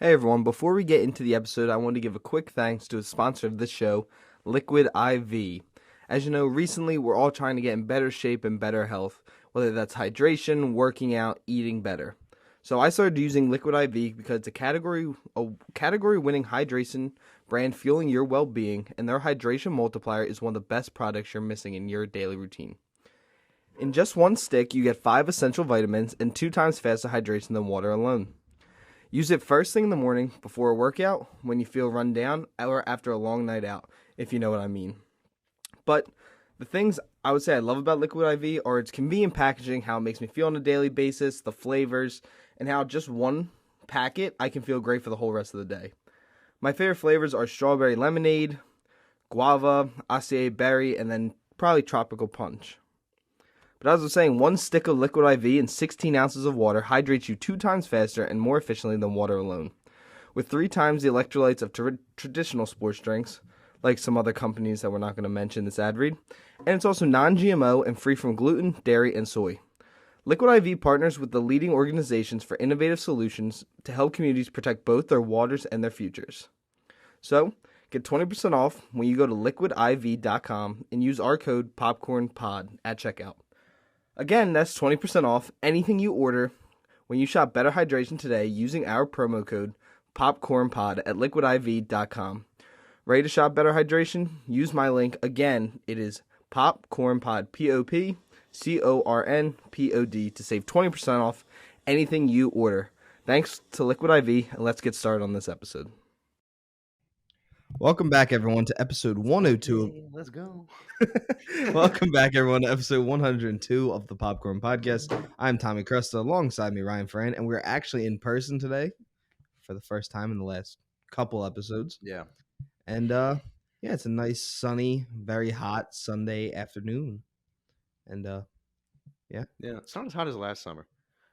Hey everyone, before we get into the episode, I want to give a quick thanks to a sponsor of this show, Liquid IV. As you know, recently we're all trying to get in better shape and better health, whether that's hydration, working out, eating better. So I started using Liquid IV because it's a category-winning hydration brand fueling your well-being, and their hydration multiplier is one of the best products you're missing in your daily routine. In just one stick, you get 5 essential vitamins and 2 times faster hydration than water alone. Use it first thing in the morning before a workout, when you feel run down, or after a long night out, if you know what I mean. But the things I would say I love about Liquid IV are its convenient packaging, how it makes me feel on a daily basis, the flavors, and how just one packet I can feel great for the whole rest of the day. My favorite flavors are strawberry lemonade, guava, acai berry, and then probably tropical punch. But as I was saying, one stick of Liquid IV and 16 ounces of water hydrates you 2 times faster and more efficiently than water alone. With 3 times the electrolytes of traditional sports drinks, like some other companies that we're not going to mention this ad read, and it's also non-GMO and free from gluten, dairy, and soy. Liquid IV partners with the leading organizations for innovative solutions to help communities protect both their waters and their futures. So, get 20% off when you go to liquidiv.com and use our code POPCORNPOD at checkout. Again, that's 20% off anything you order when you shop Better Hydration today using our promo code POPCORNPOD at liquidiv.com. Ready to shop Better Hydration? Use my link. Again, it is POPCORNPOD, POPCORNPOD, to save 20% off anything you order. Thanks to Liquid IV, and let's get started on this episode. Welcome back, everyone, to episode 102. Hey, let's go. Welcome back, everyone, to episode 102 of the Popcorn Podcast. I'm Tommy Crusta, alongside me, Ryan Fran, and we're actually in person today for the first time in the last couple episodes. Yeah. And, it's a nice, sunny, very hot Sunday afternoon. And, Yeah, it's not as hot as last summer.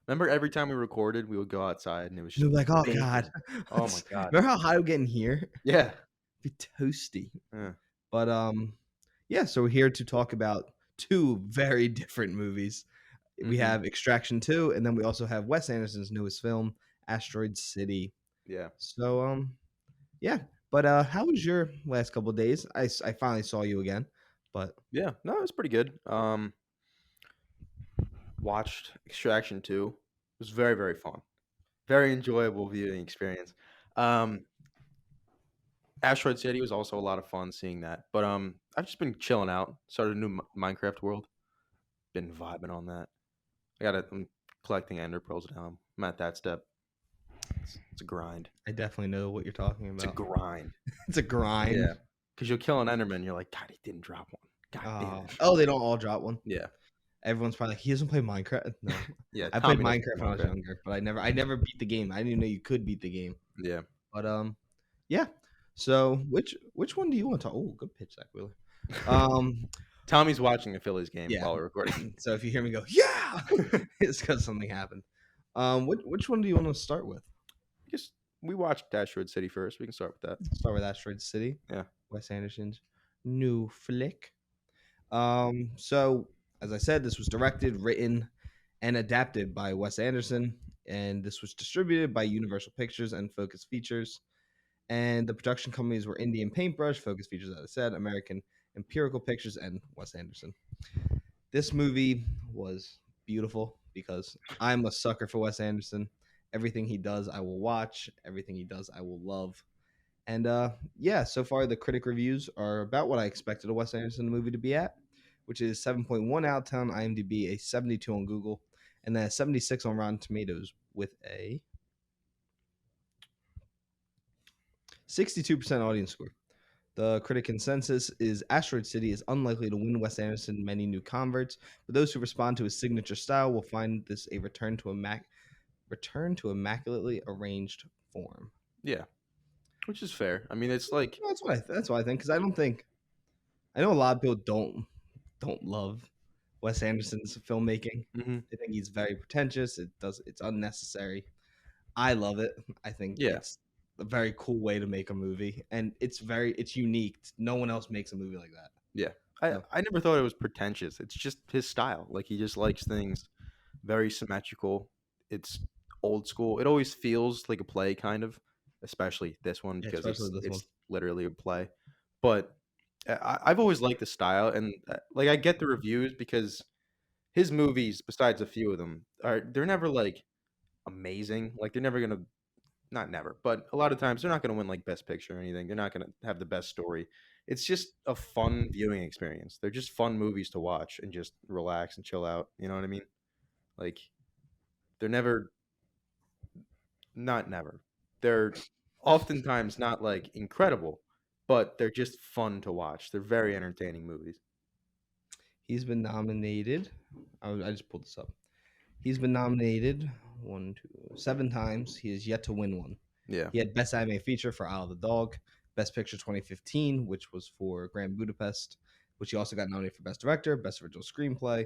Remember every time we recorded, we would go outside and it was just you're like, oh, baking. God. Oh, my God. Remember how hot it would get in here? Yeah. It'd be toasty. Yeah. But, so we're here to talk about 2 very different movies. We have Extraction 2, and then we also have Wes Anderson's newest film, Asteroid City. Yeah. So, But how was your last couple of days? I finally saw you again, but Yeah. No, it was pretty good. Watched Extraction 2. It was very, very fun. Very enjoyable viewing experience. Asteroid City was also a lot of fun seeing that. But I've just been chilling out. Started a new Minecraft world. Been vibing on that. I'm collecting ender pearls now. I'm at that step. It's a grind. I definitely know what you're talking about. It's a grind. It's a grind. Yeah. Because you'll kill an enderman. You're like, God, he didn't drop one. God damn it. Oh, they don't all drop one. Yeah. Everyone's probably like, he doesn't play Minecraft. No. Yeah. I played Minecraft when I was younger, but I never beat the game. I didn't even know you could beat the game. Yeah. But yeah. So which one do you want to talk? Oh, good pitch, Zach Wheeler. Tommy's watching a Phillies game Yeah. while we're recording. So if you hear me go, yeah, it's because something happened. Which one do you want to start with? We watched Asteroid City first. We can start with that. Start with Asteroid City. Yeah. Wes Anderson's new flick. So as I said, this was directed, written, and adapted by Wes Anderson, and this was distributed by Universal Pictures and Focus Features. And the production companies were Indian Paintbrush, Focus Features, as I said, American Empirical Pictures, and Wes Anderson. This movie was beautiful because I'm a sucker for Wes Anderson. Everything he does, I will watch. Everything he does, I will love. And so far the critic reviews are about what I expected a Wes Anderson movie to be at, which is 7.1 out of 10 on IMDb, a 72 on Google, and then a 76 on Rotten Tomatoes with a 62% audience score. The critic consensus is Asteroid City is unlikely to win Wes Anderson many new converts, but those who respond to his signature style will find this a return to immaculately arranged form. Yeah. Which is fair. I mean, it's like that's what I think, because I know a lot of people don't love Wes Anderson's filmmaking. Mm-hmm. They think he's very pretentious. It's unnecessary. I love it. I think it's a very cool way to make a movie, and it's unique. No one else makes a movie like that. Yeah. I never thought it was pretentious. It's just his style. Like, he just likes things very symmetrical. It's old school. It always feels like a play, kind of. especially this one Yeah, because especially this one. it's literally a play. But I've always liked the style, and like I get the reviews because his movies, besides a few of them, they're never like amazing. Like they're never gonna not never, but a lot of times they're not gonna win like best picture or anything. They're not gonna have the best story. It's just a fun viewing experience. They're just fun movies to watch and just relax and chill out. You know what I mean? Like they're never not never. They're oftentimes not like incredible, but they're just fun to watch. They're very entertaining movies. He's been nominated. I just pulled this up. He's been nominated 7 times. He has yet to win one. Yeah. He had Best Animated Feature for Isle of the Dog, Best Picture 2015, which was for Grand Budapest, which he also got nominated for Best Director, Best Original Screenplay,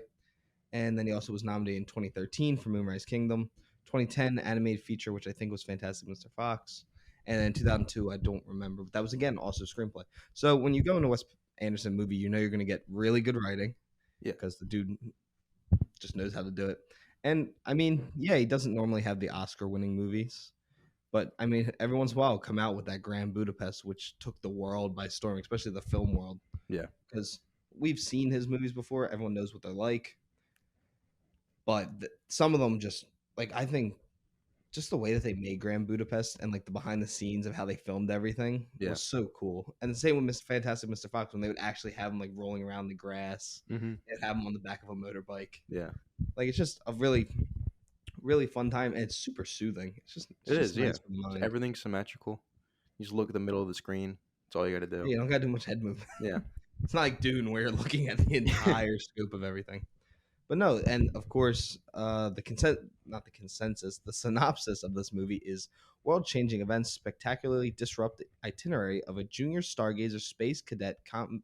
and then he also was nominated in 2013 for Moonrise Kingdom, 2010 Animated Feature, which I think was Fantastic Mr. Fox, and then 2002 I don't remember, but that was again also screenplay. So when you go into a Wes Anderson movie, you know you're going to get really good writing, Yeah. because the dude just knows how to do it. And I mean, yeah, he doesn't normally have the Oscar-winning movies, but I mean, every once in a while, come out with that Grand Budapest, which took the world by storm, especially the film world. Yeah. Because we've seen his movies before, everyone knows what they're like, but some of them just like I think just the way that they made Grand Budapest and like the behind the scenes of how they filmed everything Yeah. was so cool. And the same with Mr. Fantastic Mr. Fox when they would actually have him like rolling around the grass Mm-hmm. and have him on the back of a motorbike. Yeah. Like it's just a really, really fun time, and it's super soothing. It's It just is, yeah. nice for the mind. Everything's symmetrical. You just look at the middle of the screen. That's all you got to do. You don't got to do much head movement. Yeah. It's not like Dune where you're looking at the entire scope of everything. But no, and of course, the synopsis of this movie is world-changing events spectacularly disrupt the itinerary of a junior stargazer space cadet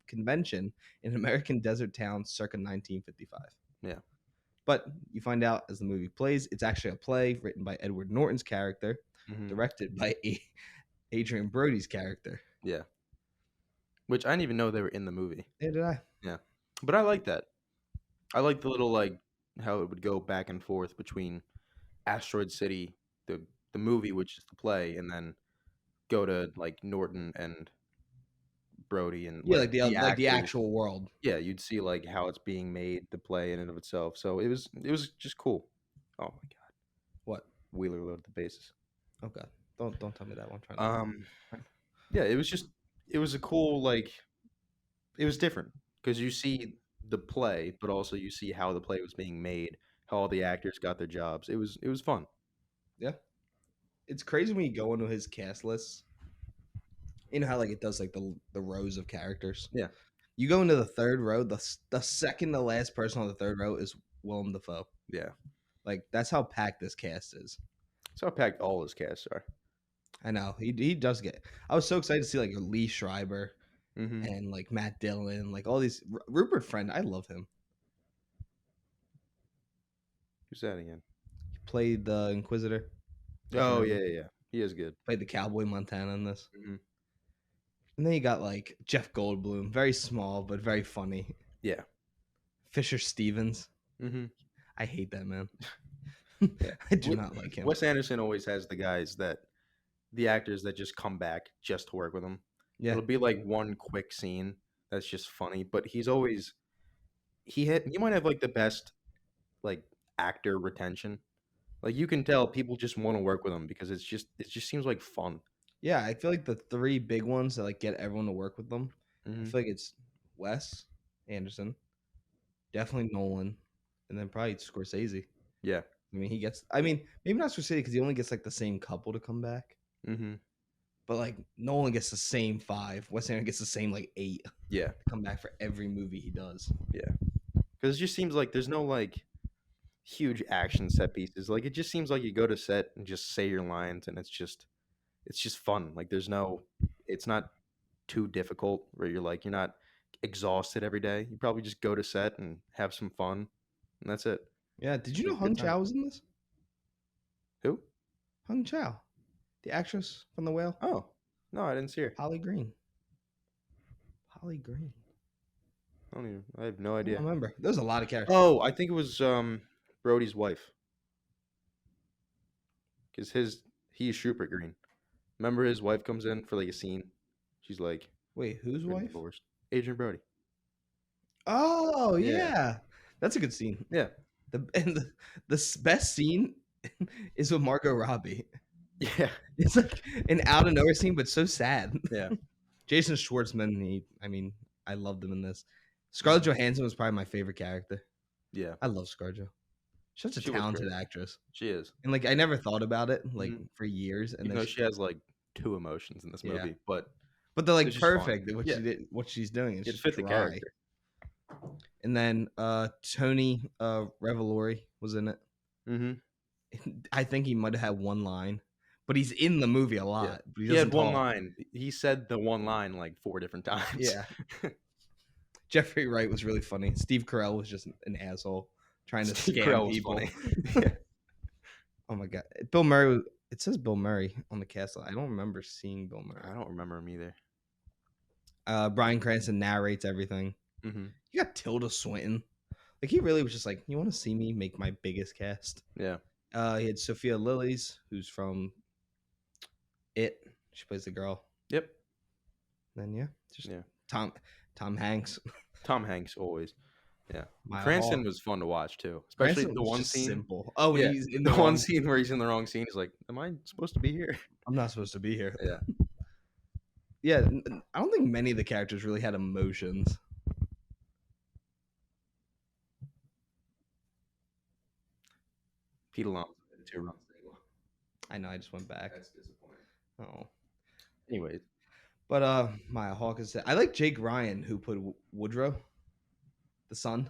convention in an American desert town circa 1955. Yeah. But you find out as the movie plays, it's actually a play written by Edward Norton's character, Mm-hmm. directed by Adrian Brody's character. Yeah. Which I didn't even know they were in the movie. Yeah, did I? Yeah. But I like that. I like the little like how it would go back and forth between Asteroid City, the movie, which is the play, and then go to like Norton and Brody and Yeah, like like the actual actual world. yeah, you'd see like how it's being made, the play in and of itself. So it was just cool. Oh my god, What? Wheeler loaded the bases. Oh god, don't tell me that one. I'm trying to Yeah, it was a cool like it was different because you see the play, but also you see how the play was being made, how all the actors got their jobs. It was fun. Yeah, it's crazy when you go into his cast lists. You know how like it does like the rows of characters. Yeah. You go into the third row. The second to last person on the third row is Willem Dafoe. Yeah. Like that's how packed this cast is. That's how packed all his casts are. I know he does get. I was so excited to see like Lee Schreiber Mm-hmm. and like Matt Dillon, like all these Rupert Friend. I love him. Who's that again? He played the Inquisitor. Oh yeah. He is good. Played the Cowboy Montana in this. Mm-hmm. And then you got like Jeff Goldblum, very small but very funny. Yeah. Fisher Stevens. Mm-hmm. I hate that man. Yeah. I do not like him. Wes Anderson always has the actors that just come back just to work with him. Yeah. It'll be like one quick scene that's just funny, but he might have like the best like actor retention. Like you can tell people just want to work with him because it just seems like fun. Yeah, I feel like the three big ones that like get everyone to work with them. Mm-hmm. I feel like it's Wes Anderson, definitely Nolan, and then probably Scorsese. Yeah. I mean, maybe not Scorsese because he only gets like the same couple to come back. Mm-hmm. But like Nolan gets the same 5. Wes Anderson gets the same like 8 Yeah. to come back for every movie he does. Yeah. Because it just seems like there's no like huge action set pieces. Like it just seems like you go to set and just say your lines and it's just fun. Like it's not too difficult where you're not exhausted every day. You probably just go to set and have some fun and that's it. Yeah, did you know Good Hung time. Chao was in this? Who? Hung Chao, the actress from The Whale. Oh, no, I didn't see her. Holly Green. Holly Green. I have no I idea. don't remember. There's a lot of characters. Oh, I think it was Brody's wife. Because he is Rupert Green. Remember his wife comes in for like a scene. She's like, Wait, whose "We're wife? divorced." Adrian Brody. Oh Yeah. yeah, that's a good scene. Yeah. The best scene is with Margot Robbie. Yeah. It's like an out of nowhere scene, but so sad. Yeah. Jason Schwartzman, I loved him in this. Scarlett Johansson was probably my favorite character. Yeah. I love Scarlett. She's such a She was talented great. actress, She is. and like I never thought about it Mhm. for years, and Even then though she has like 2 emotions in this Yeah. movie, but but they're like it's just fun. perfect at what Yeah. she did, what she's doing. It's it just fit the dry. character. And then Tony Revolori was in it. Mm-hmm. I think he might have had one line, but he's in the movie a lot. Yeah. But He doesn't had one talk. line. He said the one line like 4 different times. Yeah. Jeffrey Wright was really funny. Steve Carell was just an asshole trying to Steve scam Carell was people. funny. Yeah. Oh my god, Bill Murray. It says Bill Murray on the cast. I don't remember seeing Bill Murray. I don't remember him either. Bryan Cranston narrates everything. Mm-hmm. You got Tilda Swinton. Like he really was just like, you want to see me make my biggest cast? Yeah. He had Sophia Lillis, who's from It. She plays the girl. Yep. Then yeah, just Yeah. Tom Hanks. Tom Hanks always. Yeah. My Cranston Hawk. was fun to watch too, especially Cranston the was one just scene. Simple. Oh, when Yeah, he's in the the one wrong- scene where he's in the wrong scene. He's like, "Am I supposed to be here?" I'm not supposed to be here. Yeah. Yeah, I don't think many of the characters really had emotions. Pete Alonso had 2 runs. I know. I just went back. That's disappointing. Oh, Anyways, but Maya Hawke is. I like Jake Ryan, who put Woodrow, the son.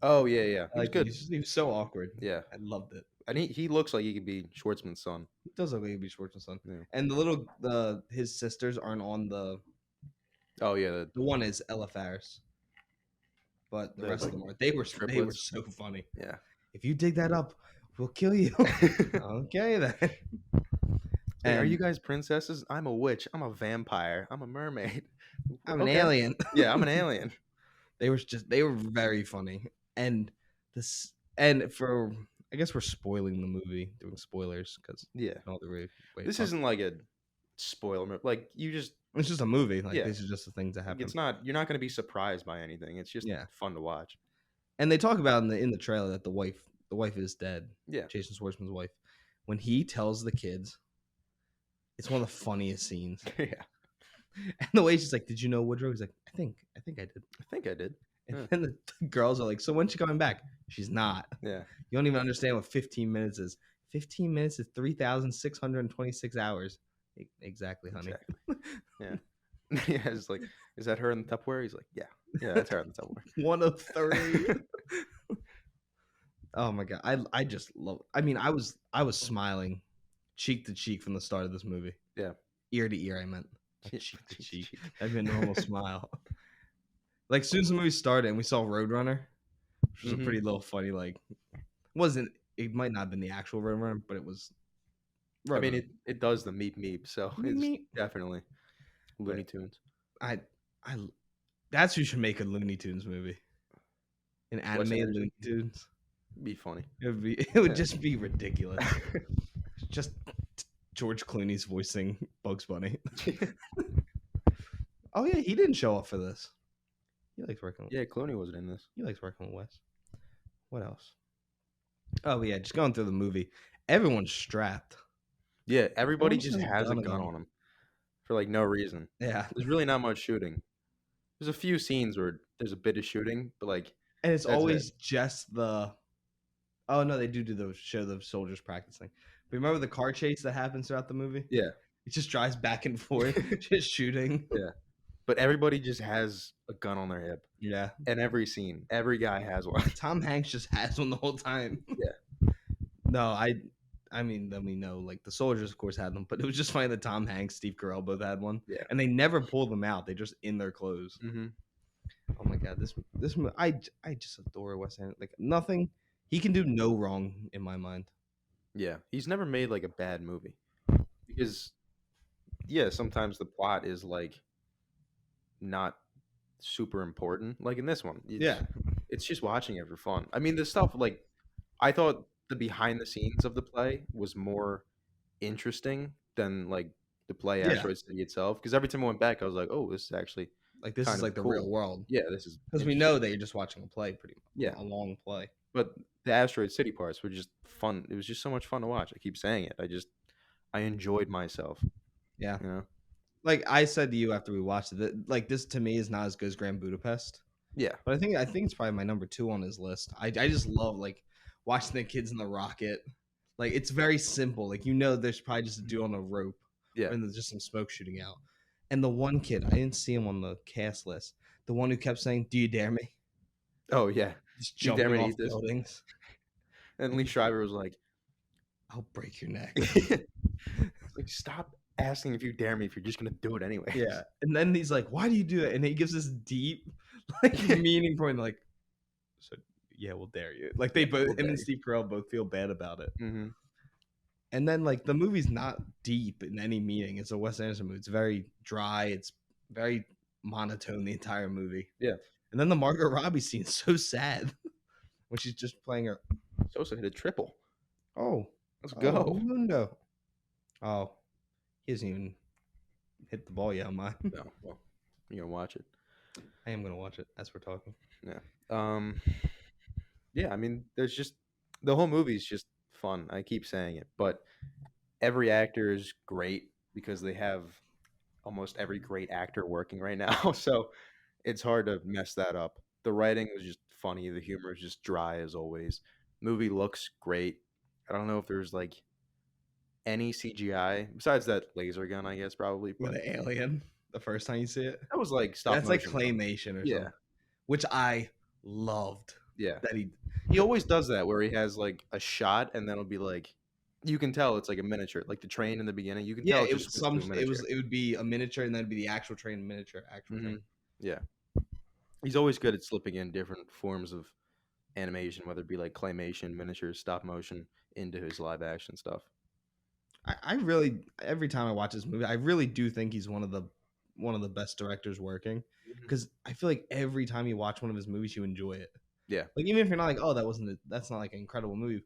oh yeah, yeah, he was Like good. he was so awkward. Yeah, I loved it. and he looks like he could be Schwartzman's son. He does look like he'd be Schwarzenegger's son. Yeah. And his sisters aren't on the. Oh yeah, The one is Ella Faris, but the The, rest of like, them are. They were triplets? so funny. yeah. If you dig that up, we'll kill you. Okay then. Hey, are And you guys princesses? I'm a witch. I'm a vampire. I'm a mermaid. I'm an Okay. alien. Yeah, I'm an alien. They were very funny. And for I guess we're spoiling the movie, doing spoilers because Yeah, all the way this isn't like a spoiler. Like you just, it's just a movie. Like Yeah. these are just the things that happen. it's not. You're not going to be surprised by anything. It's just Yeah. fun to watch. And they talk about in the trailer that the wife is dead. Yeah, Jason Schwartzman's wife. When he tells the kids, it's one of the funniest scenes. yeah. And the way she's like, "Did you know Woodrow?" He's like, "I think I did." I think I did. And Yeah. then the girls are like, "So when's she coming back?" She's not. Yeah, You don't even understand what 15 minutes is. 15 minutes is 3,626 hours. Exactly, honey. exactly. Yeah, yeah. It's like, is that her in the Tupperware? He's like, yeah, that's her in the Tupperware. 103. Oh my god, I just love. I mean, I was smiling, cheek to cheek from the start of this movie. Yeah. Ear to ear. I meant not Yeah, cheek to cheek. That'd be a normal smile. Like as soon as the movie started and we saw Roadrunner, which was Mhm. a pretty little funny. Like, wasn't it might not have been the actual Roadrunner, but it was. I mean, Roadrunner. it does the meep meep, so it's Meep. definitely Looney Tunes. I that's who should make a Looney Tunes movie. An animated Anderson? Looney Tunes. Be funny. It would Yeah. just be ridiculous. Just George Clooney's voicing Bugs Bunny. Oh yeah, he didn't show up for this. He likes working. Yeah, Clooney wasn't in this. He likes working with Wes. What else? Oh yeah, just going through the movie. Everyone's strapped. Yeah, everybody Everyone just has a has a gun gun on on them for like no reason. Yeah, There's really not much shooting. There's a few scenes where there's a bit of shooting, but like, and it's That's always just the. Oh no, they do show the soldiers practicing. But remember the car chase that happens throughout the movie? yeah, It just drives back and forth, just shooting. but everybody just has a gun on their hip. Yeah. In every scene, every guy has one. Tom Hanks just has one the whole time. Yeah. No, I mean, then we know like the soldiers, of course, had them, but it was just funny that Tom Hanks, Steve Carell both had one. Yeah. And they never pulled them out; they just in their clothes. Mm-hmm. Oh my god, this I just adore Wes Anderson. Like nothing, he can do no wrong in my mind. Yeah, he's never made like a bad movie because, yeah, sometimes the plot is like not super important. Like in this one, it's just watching it for fun. I mean, the stuff like I thought the behind the scenes of the play was more interesting than like to play Yeah. Asteroid City itself. Because every time I went back, I was like, oh, this is actually Like this kind is of like the real cool. world Yeah, this is because we interesting. know that you're just watching a play, pretty Yeah, a long play. but the Asteroid City parts were just fun. It was just so much fun to watch. I keep saying it. I enjoyed myself. Yeah. You know. Like I said to you after we watched it, that, like this to me is not as good as Grand Budapest, Yeah. but I think it's probably my number 2 on his list. I just love like watching the kids in the rocket. Like it's very simple. Like there's probably just a dude on a rope, Yeah. and there's just some smoke shooting out. And the one kid, I didn't see him on the cast list. The one who kept saying, "Do you dare me?" Oh yeah. Just You dare me jumping to off eat this? buildings. And Lee Schreiber was like, I'll break your neck. it's like, stop asking if you dare me if you're just gonna do it anyway. Yeah. And then he's like, "Why do you do it?" And he gives this deep, like meaning point, like, "So yeah, we'll dare you." Like they both, we'll him dare and you. Steve Carell both feel bad about it. Mm-hmm. And then like the movie's not deep in any meaning. It's a Wes Anderson movie. It's very dry. It's very monotone the entire movie. Yeah. And then the Margot Robbie scene is so sad when she's just playing her. Sosa hit a triple. Oh, Let's oh, go. Mundo. Oh, he hasn't even hit the ball yet on mine. No, well, you're gonna watch it. I am gonna watch it as we're talking. Yeah. Yeah, I mean, there's just the whole movie's just fun. I keep saying it, but every actor is great because they have almost every great actor working right now. So it's hard to mess that up. The writing was just funny. The humor is just dry as always. Movie looks great. I don't know if there's like any CGI besides that laser gun, I guess probably, With but an alien, the first time you see it, that was like stop that's like motion. claymation or Yeah. something, which I loved. Yeah. That He always does that where he has like a shot and then it'll be like you can tell it's like a miniature, like the train in the beginning. You can tell it just was switched to a miniature. it would be a miniature and then it'd be the actual train miniature train. Yeah, he's always good at slipping in different forms of animation, whether it be like claymation, miniature, stop motion, into his live action stuff. I really every time I watch this movie, I really do think he's one of the best directors working because I feel like every time you watch one of his movies, you enjoy it. Yeah, Like even if you're not like, oh, that's not like an incredible movie,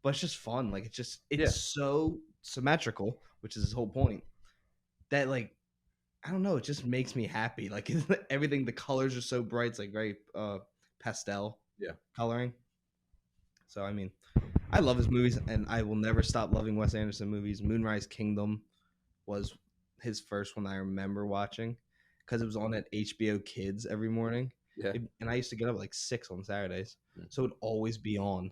but it's just fun. Like it's so symmetrical, which is his whole point. That like I don't know, it just makes me happy. Like everything, the colors are so bright. It's like very pastel coloring. So I mean, I love his movies, and I will never stop loving Wes Anderson movies. Moonrise Kingdom was his first one I remember watching because it was on at HBO Kids every morning. Yeah, And I used to get up at like 6 on Saturdays, so it would always be on.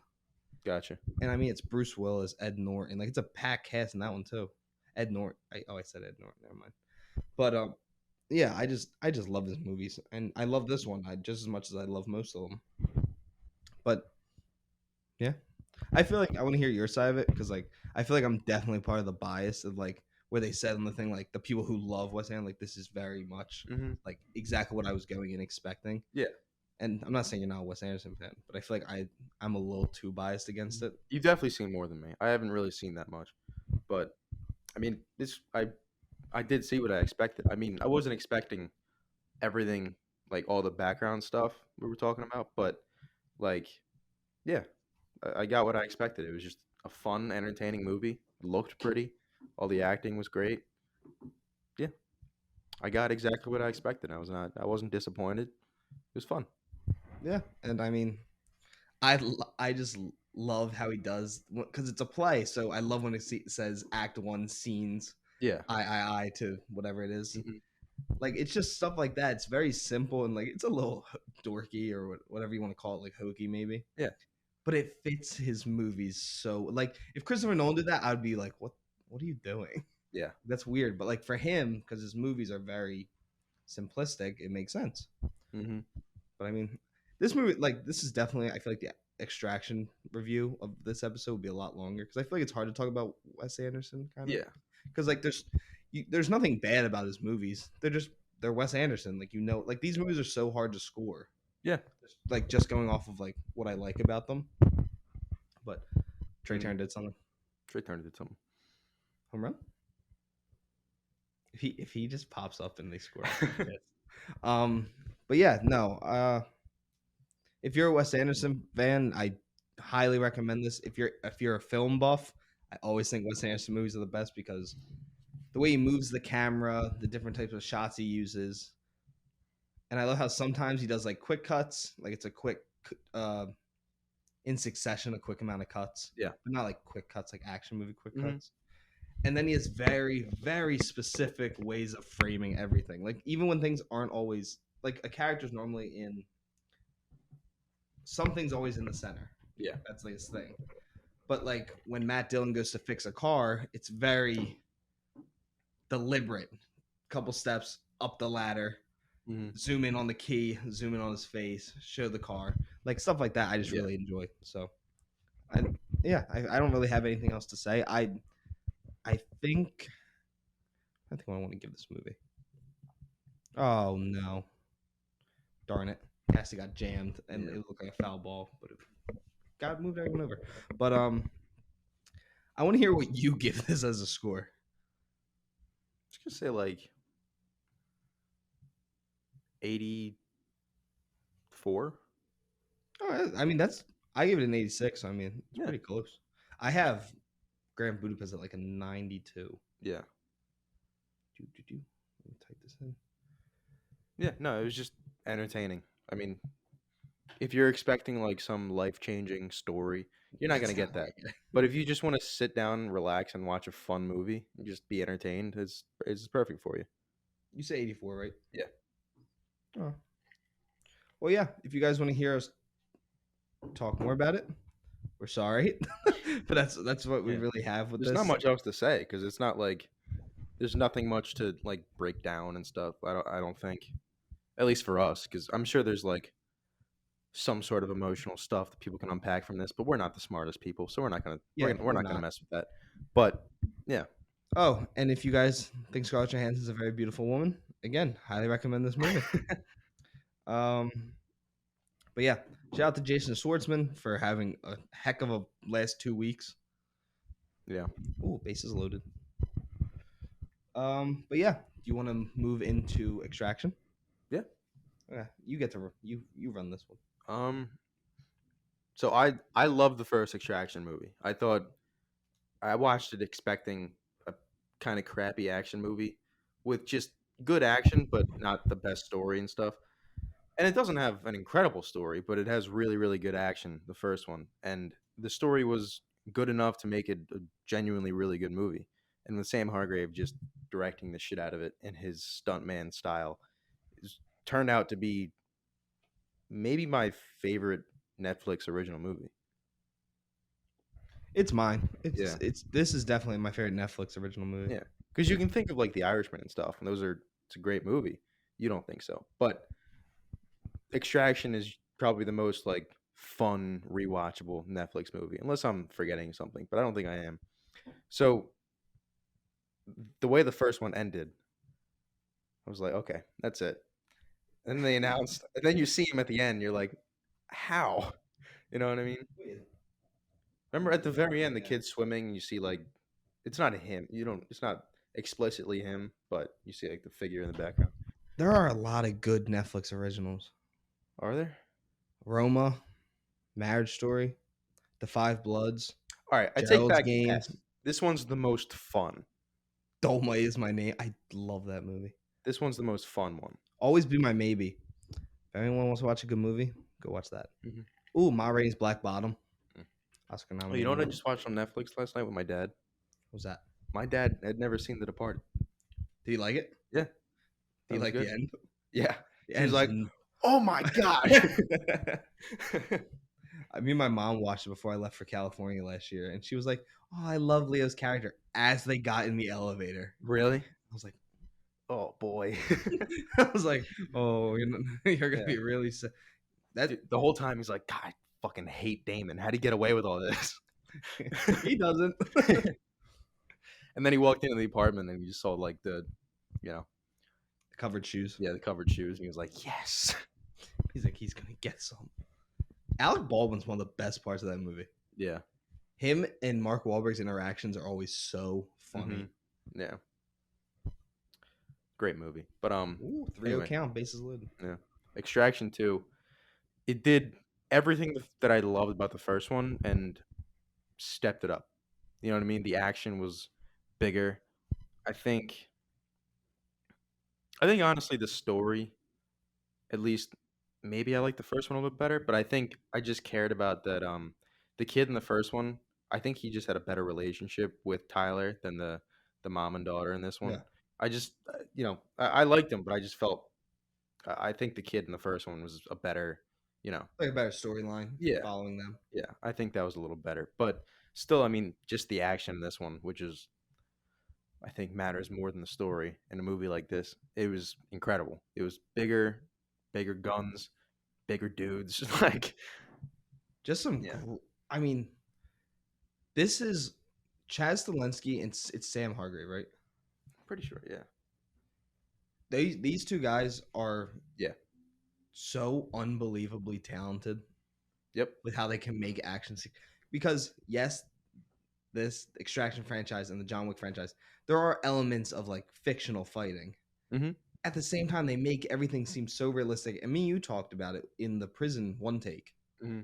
Gotcha. And I mean, it's Bruce Willis, Ed Norton. Like it's a packed cast in that one too. Ed Norton. I said Ed Norton. Never mind. But yeah, I just love his movies, and I love this one just as much as I love most of them. But yeah, I feel like I want to hear your side of it because like I feel like I'm definitely part of the bias of like where they said on the thing like the people who love Wes Anderson like this is very much like exactly what I was going and expecting. Yeah. And I'm not saying you're not a Wes Anderson fan, but I feel like I'm a little too biased against it. You've definitely seen more than me. I haven't really seen that much, but I mean, I did see what I expected. I mean, I wasn't expecting everything like all the background stuff we were talking about, but like, yeah, I got what I expected. It was just a fun, entertaining movie. It looked pretty. All the acting was great. Yeah, I got exactly what I expected. I wasn't disappointed. It was fun. Yeah, and I mean, I just love how he does because it's a play. So I love when it says Act 1 scenes. Yeah. I to whatever it is. Like it's just stuff like that. It's very simple and like it's a little dorky or whatever you want to call it, like hokey maybe. Yeah. But it fits his movies so like if Christopher Nolan did that, I'd be like, what are you doing? Yeah. That's weird. But like for him, because his movies are very simplistic, it makes sense. But I mean, this movie, like, this is definitely, I feel like the Extraction review of this episode would be a lot longer because I feel like it's hard to talk about Wes Anderson, kind of. Yeah. Because, like, there's nothing bad about his movies. They're Wes Anderson. Like, like, these movies are so hard to score. Yeah. Like, just going off of, like, what I like about them. But Trey Turner did something. Trey Turner did something. Home run? If he just pops up and they score. But yeah, no. If you're a Wes Anderson fan, I highly recommend this. If you're a film buff, I always think Wes Anderson movies are the best because the way he moves the camera, the different types of shots he uses. And I love how sometimes he does like quick cuts, like it's a quick in succession, a quick amount of cuts. Yeah. But not like quick cuts, like action movie quick Mhm. cuts. And then he has very, very specific ways of framing everything. Like even when things aren't always like a character's normally in something's always in the center. Yeah. That's like his thing. But like when Matt Dillon goes to fix a car, it's very deliberate. Couple steps up the ladder, Mhm. zoom in on the key, zoom in on his face, show the car, like stuff like that. I just Yeah. really enjoy. So, I don't really have anything else to say. I think I think I want to give this movie. Oh no, darn it! Cassie got jammed, and Yeah. it looked like a foul ball, but it got moved everyone over. But I want to hear what you give this as a score. Just gonna say like 84. Oh, I mean that's I give it an 86. I mean it's Yeah. pretty close. I have Grand Budapest at like a 92. Yeah. Let me type this in. Yeah. No, it was just entertaining. I mean, if you're expecting like some life-changing story, you're not gonna get that. But if you just want to sit down, relax, and watch a fun movie, and just be entertained, it's perfect for you. You say 84, right? Yeah. Oh. Well, yeah. If you guys want to hear us talk more about it, we're sorry, but that's what we Yeah. really have with There's this. not much else to say because it's not like there's nothing much to like break down and stuff. I don't think, at least for us, because I'm sure there's like some sort of emotional stuff that people can unpack from this, but we're not the smartest people, so we're not gonna we're not gonna mess with that. But yeah, Oh, and if you guys think Scarlett Johansson is a very beautiful woman, again, highly recommend this movie. But yeah, shout out to Jason Schwartzman for having a heck of a last 2 weeks. yeah. Ooh, bases loaded. But yeah, do you want to move into Extraction? Yeah. Okay, you get to you run this one. So I love the first Extraction movie. I thought I watched it expecting a kind of crappy action movie with just good action, but not the best story and stuff. And it doesn't have an incredible story, but it has really, really good action, the first one. And the story was good enough to make it a genuinely really good movie. And with Sam Hargrave just directing the shit out of it in his stuntman style, turned out to be maybe my favorite Netflix original movie. It's mine. Yeah. It's this is definitely my favorite Netflix original movie. Yeah. Because you can think of like The Irishman and stuff, and it's a great movie. You don't think so. But Extraction is probably the most like fun, rewatchable Netflix movie, unless I'm forgetting something, but I don't think I am. So the way the first one ended, I was like, okay, that's it. And they announced, and then you see him at the end, you're like, how? You know what I mean? Remember at the very end, the kid's swimming, and you see like, it's not him. It's not explicitly him, but you see like the figure in the background. There are a lot of good Netflix originals. Are there? Roma, Marriage Story, The Five Bloods, All right, I take Gerald's back Game. this one's the most fun. Dolma is my name. I love that movie. This one's the most fun one. Always be my maybe. If anyone wants to watch a good movie, go watch that. Mhm. Ooh, Ma Rainey's Black Bottom. Oscar Oh, nominated. you know what I just watched on Netflix last night with my dad? What was that? My dad had never seen The Departed. Did he like it? Yeah. Did he was like good. the end? Yeah. The She was end's like, n- oh my God. Me and my mom watched it before I left for California last year, and she was like, "Oh, I love Leo's character." As they got in the elevator, Really? I was like, Oh boy. I was like, "Oh, you're gonna Yeah. be really sad." That Dude, the whole time he's like, God, I fucking hate Damon. How'd he get away with all this? he doesn't. And then he walked into the apartment and he just saw like the Covered shoes. yeah, the covered shoes. And he was like, yes. He's like, he's gonna get some. Alec Baldwin's one of the best parts of that movie. Yeah. Him and Mark Wahlberg's interactions are always so funny. Yeah. Great movie. But Ooh, 3 anyway. count, bases loaded. Yeah. Extraction 2, it did everything that I loved about the first one and stepped it up. You know what I mean? The action was bigger. I think I think honestly the story, at least maybe I like the first one a little bit better, but I think I just cared about that the kid in the first one, I think he just had a better relationship with Tyler than the mom and daughter in this one. Yeah, I just I liked him, but I just felt I think the kid in the first one was a better, you know. like a better storyline Yeah. following them. Yeah, I think that was a little better. But still, I mean, just the action in this one, which is I think matters more than the story in a movie like this. It was incredible. It was bigger, bigger guns, bigger dudes. Like, Just some. yeah, I mean, this is Chaz Stahelski and it's Sam Hargrave, right? pretty sure. Yeah, These two guys are yeah, so unbelievably talented yep. with how they can make action scenes. Because yes, this Extraction franchise and the John Wick franchise, there are elements of like fictional fighting. Hmm. At the same time, they make everything seem so realistic. And me and you talked about it in the prison one take. Hmm.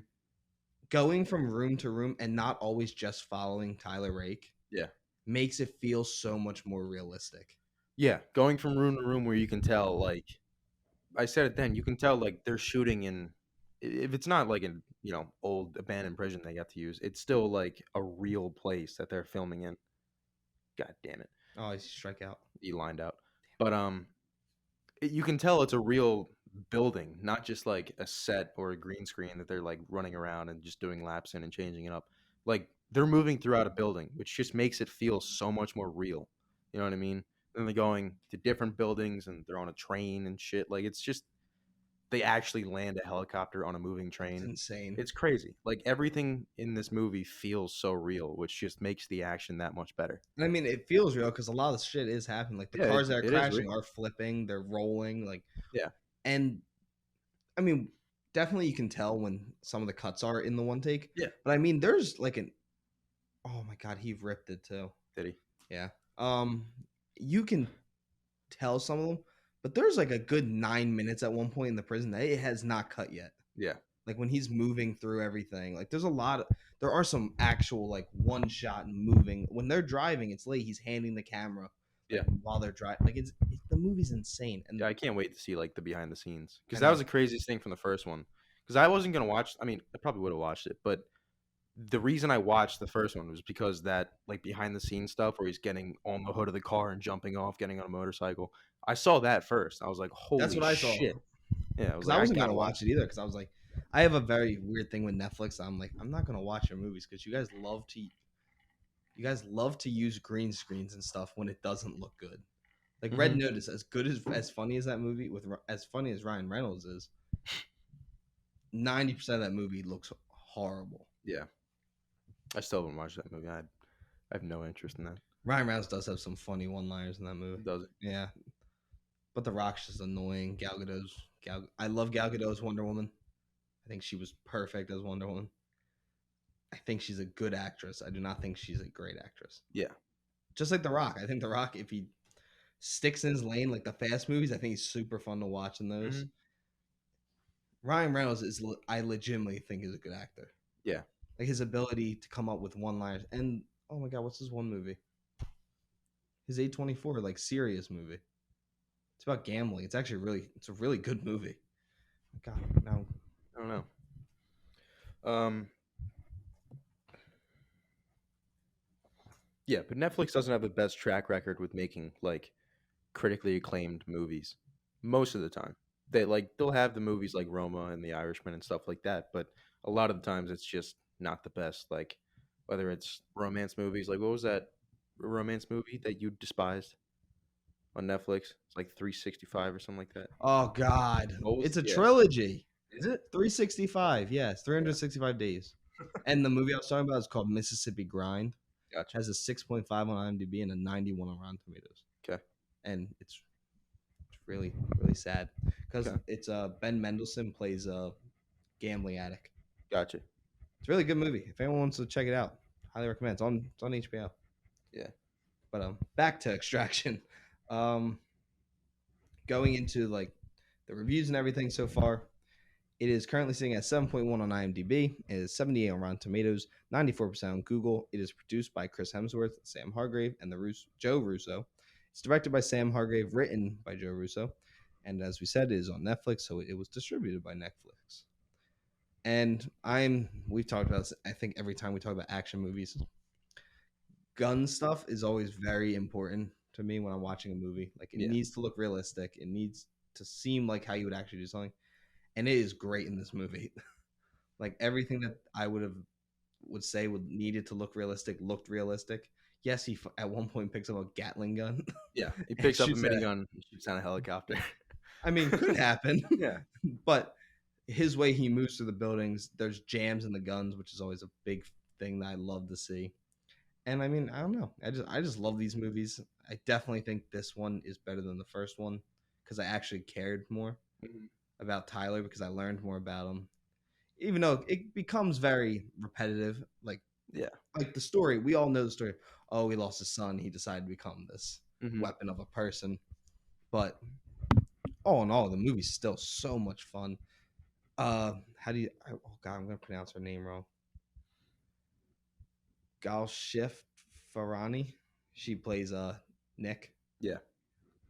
Going from room to room and not always just following Tyler Rake Yeah, makes it feel so much more realistic. yeah. Going from room to room where you can tell, like I said it then, you can tell like they're shooting in. If it's not like an old abandoned prison they got to use, it's still like a real place that they're filming in. God damn it. Oh, I strike out. He lined out. But you can tell it's a real building, not just like a set or a green screen that they're like running around and just doing laps in and changing it up. Like they're moving throughout a building, which just makes it feel so much more real. You know what I mean? And they're going to different buildings and they're on a train and shit. Like it's just they actually land a helicopter on a moving It's train. insane. It's crazy. Like everything in this movie feels so real, which just makes the action that much better. And I mean, it feels real because a lot of shit is happening. Like the Yeah, cars that are it is crashing real. are flipping, they're rolling, like, Yeah. and I mean, definitely you can tell when some of the cuts are in the one take. Yeah. But I mean, there's like an oh my god, he ripped it too. Did he? Yeah. You can tell some of them, but there's like a good 9 minutes at one point in the prison that it has not cut yet. Yeah. Like when he's moving through everything, like there are some actual like one shot moving. When they're driving, it's late. He's handing the camera, like, Yeah. while they're driving. Like the movie's insane. And Yeah, I can't wait to see like the behind the scenes because I that know. was the craziest thing from the first one. Because I wasn't gonna watch. I mean, I probably would have watched it, but the reason I watched the first one was because that like behind the scenes stuff where he's getting on the hood of the car and jumping off, getting on a motorcycle. I saw that first. I was like, That's holy what I saw. shit! Yeah, I was Because like, I I wasn't gotta gonna watch it either. Because I was like, I have a very weird thing with Netflix. I'm like, I'm not gonna watch your movies because you guys love to use green screens and stuff when it doesn't look good. Like Red Mhm. Notice, as good as funny as that movie as funny as Ryan Reynolds is, 90% of that movie looks horrible. Yeah, I still haven't watched that movie. I have no interest in that. Ryan Reynolds does have some funny one-liners in that movie. Does it? Yeah, but The Rock's just annoying. I love Gal Gadot's Wonder Woman. I think she was perfect as Wonder Woman. I think she's a good actress. I do not think she's a great actress. Yeah. Just like The Rock. I think The Rock, if he sticks in his lane like the fast movies, I think he's super fun to watch in those. Mhm. Ryan Reynolds I legitimately think is a good actor. Yeah. Like his ability to come up with one-liners. And oh my god, what's his one movie? His A24 like serious movie. It's about gambling. It's actually it's a really good movie. God, now I don't know. Um. Yeah, but Netflix doesn't have the best track record with making like critically acclaimed movies most of the time. They'll have the movies like Roma and The Irishman and stuff like that, but a lot of the times it's just not the best. Like whether it's romance movies, like what was that romance movie that you despised on Netflix? It's like 365 or something like that. oh god. What was It's a yeah. trilogy. Is it? 365, yes, 365 days. And the movie I was talking about is called Mississippi Grind. Gotcha. Has a 6.5 on IMDb and a 91 on Rotten Tomatoes. Okay. And it's really really sad because Okay. it's Ben Mendelsohn plays a gambling addict. Gotcha. It's a really good movie. If anyone wants to check it out, highly recommend. It's on HBO. Yeah. But back to Extraction. Going into like the reviews and everything so far, it is currently sitting at 7.1 on IMDb. It is 78 on Rotten Tomatoes, 94% on Google. It is produced by Chris Hemsworth, Sam Hargrave, and Joe Russo. It's directed by Sam Hargrave, written by Joe Russo, and as we said, it is on Netflix, so it was distributed by Netflix. And we've talked about this, I think every time we talk about action movies, gun stuff is always very important to me when I'm watching a movie. Like it Yeah. needs to look realistic. It needs to seem like how you would actually do something. And it is great in this movie. Like everything that I would say would needed to look realistic looked realistic. Yes, he at one point picks up a Gatling gun. Yeah, he and picks up a shoots at it. minigun and shoots down a helicopter. I mean, could happen. Yeah. But his way he moves through the buildings, there's jams in the guns, which is always a big thing that I love to see. And I mean, I don't know. I just love these movies. I definitely think this one is better than the first one because I actually cared more about Tyler because I learned more about him. Even though it becomes very repetitive, like the story, we all know the story. Oh, he lost his son. He decided to become this weapon of a person. But all in all, the movie's still so much fun. How do you? Oh God, I'm gonna pronounce her name wrong. Galshif Farani. She plays Nick. Yeah.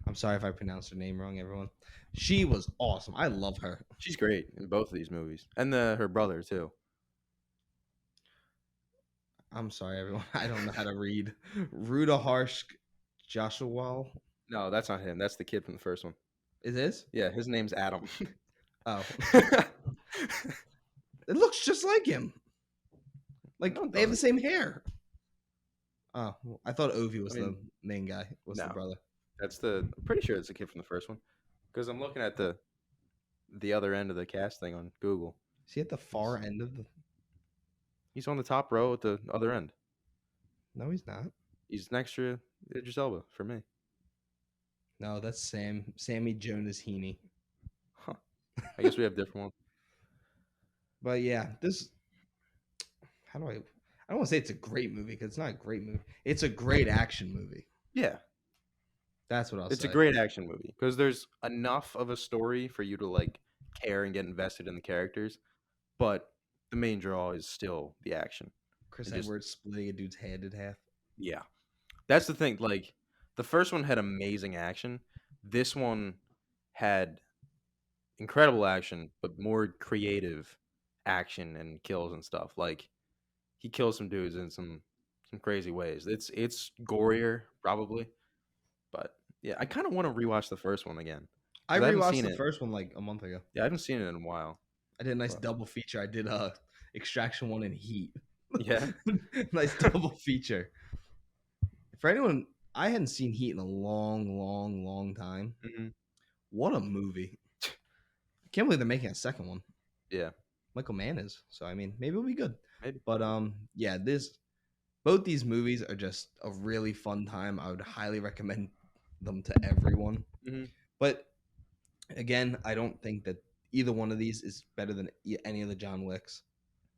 I'm sorry if I pronounced her name wrong, everyone. She was awesome. I love her. She's great in both of these movies, and her brother too. I'm sorry, everyone. I don't know how to read. Ruda Harsh Joshua. No, that's not him. That's the kid from the first one. It is? Yeah, his name's Adam. Oh. It looks just like him. Like No, it they have the doesn't. same hair. Oh, I thought Ovi was the main guy. Was the No. brother? I'm pretty sure it's the kid from the first one, because I'm looking at the other end of the cast thing on Google. Is he at the far end of the? He's on the top row at the other end. No, he's not. He's next to Idris Elba for me. No, that's Sammy Jonas Heaney. Huh. I guess we have different ones. But yeah, this. How do I? I don't want to say it's a great movie because it's not a great movie. It's a great action movie. Yeah, that's what I'll say. It's a great action movie because there's enough of a story for you to like care and get invested in the characters, but the main draw is still the action. Chris Edwards splitting a dude's head in half. Yeah, that's the thing. Like the first one had amazing action. This one had incredible action, but more creative action and kills and stuff. Like he kills some dudes in some crazy ways. It's gorier probably, but yeah, I kind of want to rewatch the first one again. I rewatched the first one like a month ago. Yeah, I haven't seen it in a while. I did a nice double feature. I did Extraction 1 and Heat. Yeah. Nice double feature. For anyone, I hadn't seen Heat in a long time. Mm-hmm. What a movie. I can't believe they're making a second one. Yeah. Michael Mann is. So, I mean, maybe it'll be good. Maybe. But, yeah, both these movies are just a really fun time. I would highly recommend them to everyone. Mm-hmm. But, again, I don't think that either one of these is better than any of the John Wicks.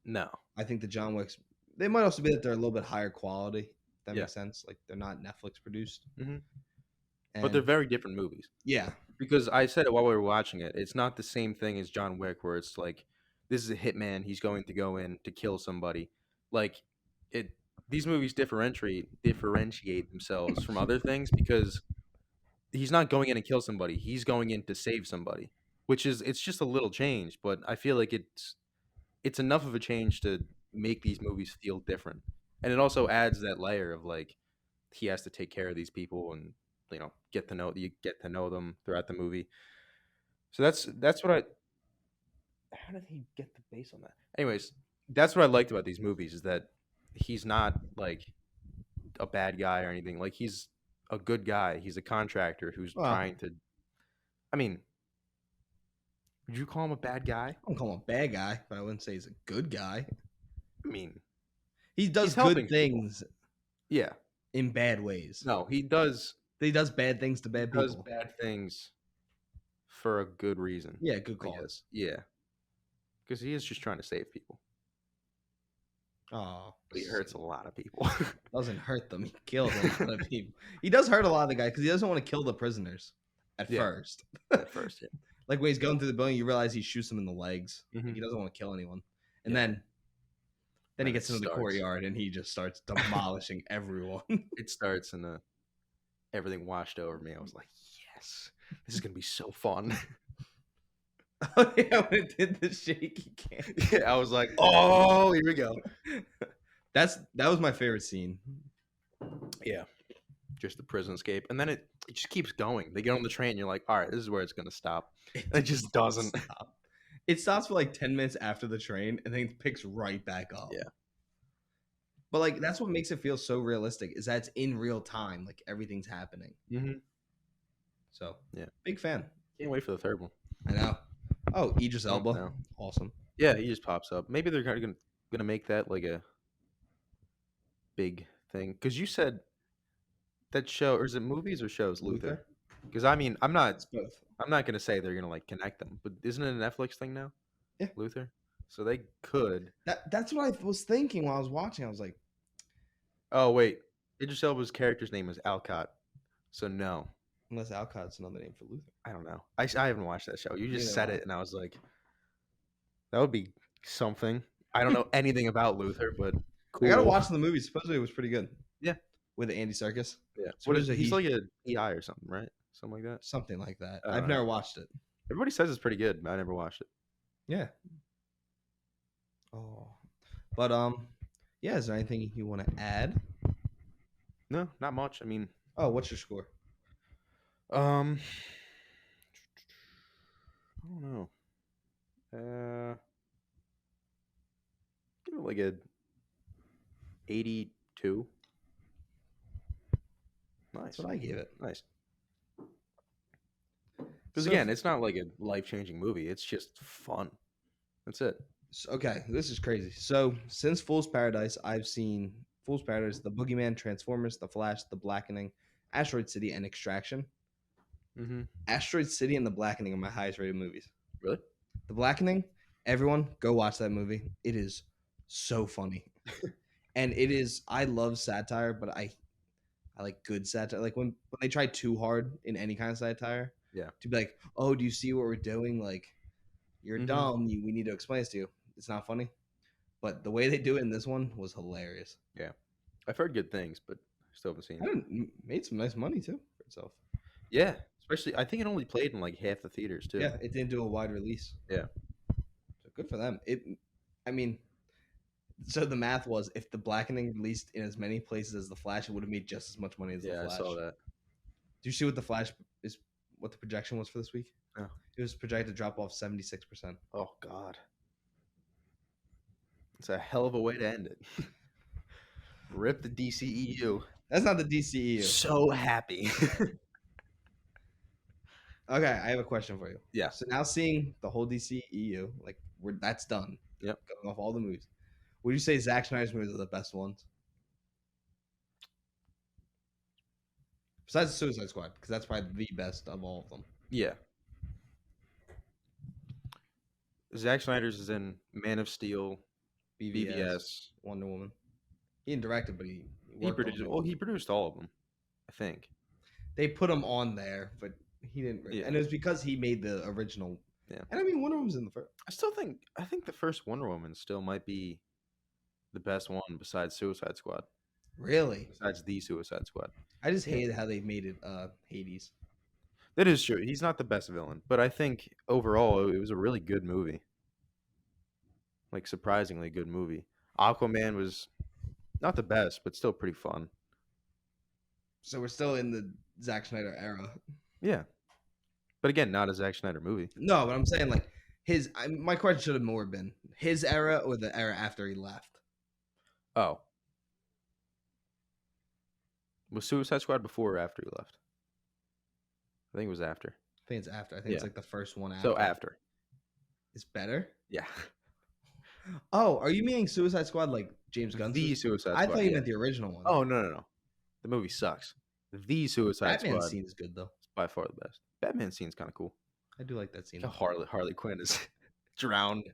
No. I think the John Wicks, they might also be that they're a little bit higher quality. If that makes sense. Like, they're not Netflix produced. Mm-hmm. But they're very different movies. Yeah. Because I said it while we were watching it. It's not the same thing as John Wick where it's like, this is a hitman. He's going to go in to kill somebody. Like, these movies differentiate themselves from other things because he's not going in and kill somebody. He's going in to save somebody, it's just a little change, but I feel like it's enough of a change to make these movies feel different. And it also adds that layer of like, he has to take care of these people and, get to know them throughout the movie. So that's what how did he get the base on that? Anyways, that's what I liked about these movies is that he's not like a bad guy or anything. Like he's a good guy. He's a contractor who's trying to. I mean, would you call him a bad guy? I don't call him a bad guy, but I wouldn't say he's a good guy. I mean, he does good things. People. Yeah. In bad ways. No, he does. He does bad things to bad people. He does bad things for a good reason. Yeah, good cause. Yeah. Because he is just trying to save people. Oh. But he hurts a lot of people. Doesn't hurt them. He kills a lot of people. He does hurt a lot of the guys because he doesn't want to kill the prisoners at first. At first, yeah. Like when he's going through the building, you realize he shoots them in the legs. Mm-hmm. He doesn't want to kill anyone. And then he gets into the courtyard and he just starts demolishing everyone. It starts in everything washed over me. I was like, yes, this is gonna be so fun. Oh yeah, when it did the shaky cam. Yeah, I was like, oh, here we go. That was my favorite scene. Yeah, just the prison escape, and then it just keeps going. They get on the train, you're like, all right, this is where it's gonna stop. It just doesn't. Stop. It stops for like 10 minutes after the train and then it picks right back up. Yeah. But like that's what makes it feel so realistic is that it's in real time, like everything's happening. Mm-hmm. So Yeah, big fan. can't wait for the third one. I know. Oh, Idris Elba, No. awesome. Yeah, he just pops up. Maybe they're gonna make that like a big thing. Because you said that show, or is it movies or shows? Luther. Because I mean, I'm not It's both. gonna say they're gonna like connect them, but isn't it a Netflix thing now? Yeah. Luther. So they could. That's what I was thinking while I was watching. I was like, Oh wait, Idris Elba's character's name is Alcott. So no, unless Alcott's another name for Luther. I don't know. I haven't watched that show. You just Neither said have I. it, and I was like, that would be something. I don't know anything about Luther, but cool. I gotta watch the movie. Supposedly it was pretty good. Yeah. With Andy Serkis. Yeah. So What is it? He's like a EI or something, right? Something like that. Something like that. I I've don't never know. watched it. Everybody says it's pretty good, but I never watched it. Yeah. Oh. But yeah, is there anything you want to add? No, not much. I mean, Oh, what's your score? I don't know. Give it like a 82. Nice. That's what I gave it. Nice. Because So- again, it's not like a life-changing movie. It's just fun. That's it. Okay, this is crazy. So since Fool's Paradise, I've seen Fool's Paradise, The Boogeyman, Transformers, The Flash, The Blackening, Asteroid City, and Extraction. Mm-hmm. Asteroid City and The Blackening are my highest rated movies. Really? The Blackening, everyone go watch that movie. It is so funny. And it is, I love satire, but I like good satire. Like when they try too hard in any kind of satire. Yeah. To be like, oh, do you see what we're doing? Like, you're Mhm. dumb. We need to explain this to you. It's not funny. But the way they do it in this one was hilarious. I've heard good things, but still haven't seen I it. don't, made some nice money too for itself. Yeah, especially I think it only played in like half the theaters too. Yeah, it didn't do a wide release. Yeah. So good for them. I mean, so the math was if the Blackening released in as many places as the Flash, it would have made just as much money as the Yeah, I Flash. saw that. Do you see what the Flash is? What the projection was for this week? No. It was projected to drop off 76%. Oh God, it's a hell of a way to end it. Rip the DCEU. That's not the DCEU. So happy. Okay, I have a question for you. Yeah. So now seeing the whole DCEU, like that's done. Yep. Going off all the movies. Would you say Zack Snyder's movies are the best ones? Besides Suicide Squad, because that's probably the best of all of them. Yeah. Zack Snyder's is in Man of Steel, BVS. Wonder Woman. He didn't direct it, but he He worked produced. on it. Well, he produced all of them, I think. They put him on there, but he didn't. Yeah. And it was because he made the original. Yeah. And I mean, Wonder Woman's in the first. I think the first Wonder Woman still might be the best one besides Suicide Squad. Really? Besides the Suicide Squad. I just hated how they made it Hades. That is true. He's not the best villain, but I think overall it was a really good movie. Like surprisingly good movie. Aquaman was not the best, but still pretty fun. So we're still in the Zack Snyder era. Yeah. But again, not a Zack Snyder movie. No, but I'm saying like my question should have more been his era or the era after he left. Oh. Was Suicide Squad before or after he left? I think it was after. I think it's after. I think it's Yeah. like the first one after. So after. It's better? Yeah. Oh, are you meaning Suicide Squad like James Gunn's? The Suicide Squad. I thought you yeah. meant the original one. Oh, no. The movie sucks. The Suicide Batman Squad scene is good though. is by far the best. Batman scene's kind of cool. I do like that scene. Harley Quinn is drowned.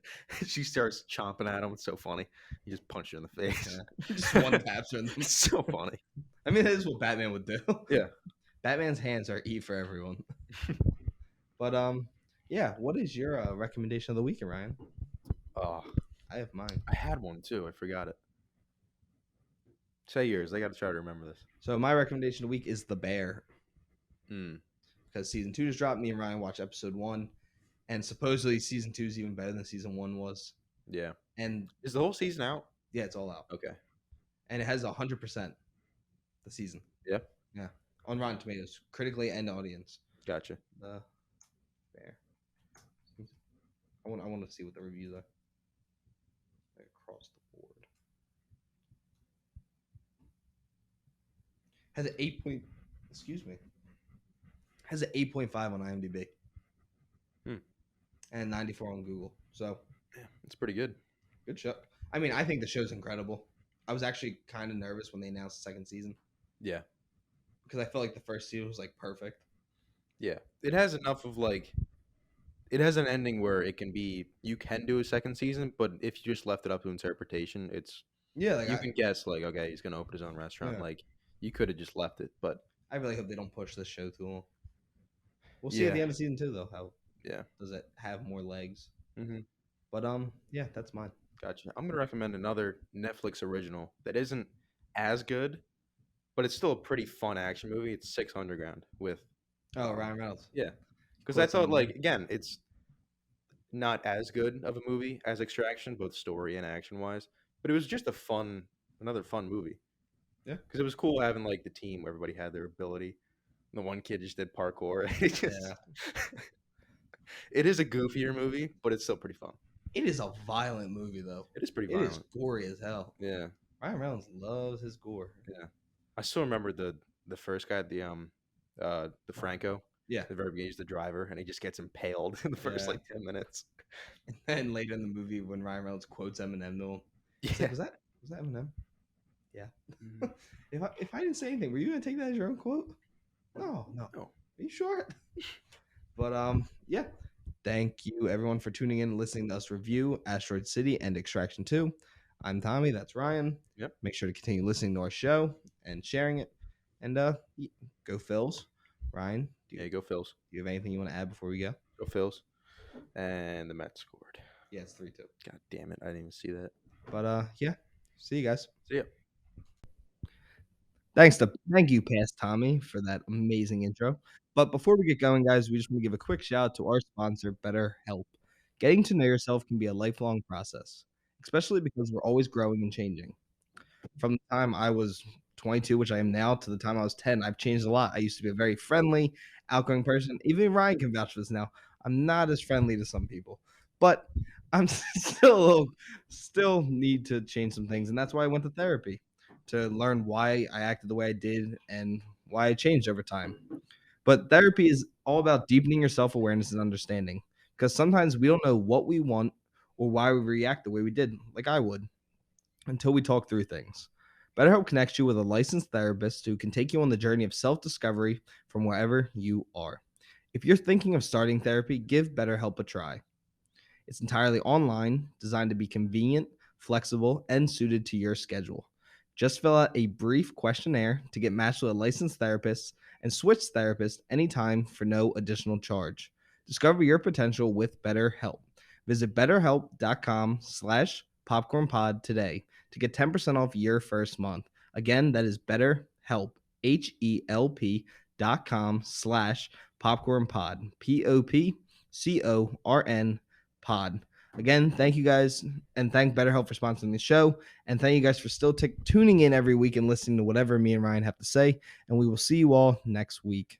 She starts chomping at him. It's so funny. He just punched her in the face. Yeah. Just one taps her in the It's so funny. I mean, that is what Batman would do. Yeah. Batman's hands are E for everyone. But yeah. What is your recommendation of the week, Ryan? Oh, I have mine. I had one too. I forgot it. Say yours. I got to try to remember this. So my recommendation of the week is The Bear, Hmm. because season 2 just dropped. Me and Ryan watched episode 1, and supposedly season 2 is even better than season 1 was. Yeah. And Is the whole season out? yeah, it's all out, Okay. and it has 100% the season. Yeah. Yeah, on Rotten Tomatoes, critically and audience. Gotcha. The Bear. I want to see what the reviews are across the board. Has an 8 point. Excuse me. Has an 8.5 on IMDb. And 94 on Google. So Yeah, it's pretty good. good show. I mean, I think the show's incredible. I was actually kind of nervous when they announced the second season Yeah. because I felt like the first season was like perfect. Yeah. It has enough of like. It has an ending where it can be. You can do a second season, but if you just left it up to interpretation, it's. Yeah, like You can guess like, okay, he's gonna open his own restaurant. Yeah. Like, you could have just left it, but I really hope they don't push this show too long. We'll see at the Yeah. end of season 2 though. How yeah. does it have more legs? Mm-hmm. But yeah, that's mine. Gotcha. I'm gonna recommend another Netflix original that isn't as good, but it's still a pretty fun action movie. It's 600 Ground with. Oh, Ryan Reynolds. Yeah. Because I Quotes thought, Eminem. like, again, it's not as good of a movie as Extraction, both story and action wise. But it was just another fun movie. Yeah. Because it was cool having like the team where everybody had their ability. The one kid just did parkour. It just, Yeah. it is a goofier movie, but it's still pretty fun. It is a violent movie though. It is pretty It violent. is gory as hell. Yeah. Ryan Reynolds loves his gore. Yeah. I still remember the first guy, the Franco. Yeah. The very beginning, he's the driver, and he just gets impaled in the first Yeah. like 10 minutes. And then later in the movie, when Ryan Reynolds quotes Eminem to him, it's Yeah. like, was that Eminem? Yeah. Mhm. If I didn't say anything, were you gonna take that as your own quote? No. No. Are you sure? But yeah. Thank you everyone for tuning in and listening to us review Asteroid City and Extraction 2. I'm Tommy, that's Ryan. Yep. Make sure to continue listening to our show and sharing it. And go Phils. Ryan, do Yeah, go Phils. you have anything you want to add before we go? Go Phils. And the Mets scored. Yeah, it's 3-2. God damn it. I didn't even see that. But yeah. See you guys. See ya. Thank you, Past Tommy, for that amazing intro. But before we get going, guys, we just want to give a quick shout out to our sponsor, BetterHelp. Getting to know yourself can be a lifelong process, especially because we're always growing and changing. From the time I was 22, which I am now, to the time I was 10, I've changed a lot. I used to be a very friendly, outgoing person. Even Ryan can vouch for this now. I'm not as friendly to some people, but I'm still need to change some things, and that's why I went to therapy, to learn why I acted the way I did and why I changed over time. But therapy is all about deepening your self awareness and understanding, because sometimes we don't know what we want or why we react the way we did, like I would, until we talk through things. BetterHelp connects you with a licensed therapist who can take you on the journey of self discovery from wherever you are. If you're thinking of starting therapy, give BetterHelp a try. It's entirely online, designed to be convenient, flexible, and suited to your schedule. Just fill out a brief questionnaire to get matched with a licensed therapist and switch therapists anytime for no additional charge. Discover your potential with BetterHelp. Visit betterhelp.com/popcornpod today to get 10% off your first month. Again, that is BetterHelp, HELP.com/popcornpod, POPCORN pod. Again, thank you guys, and thank BetterHelp for sponsoring the show, and thank you guys for still tuning in every week and listening to whatever me and Ryan have to say, and we will see you all next week.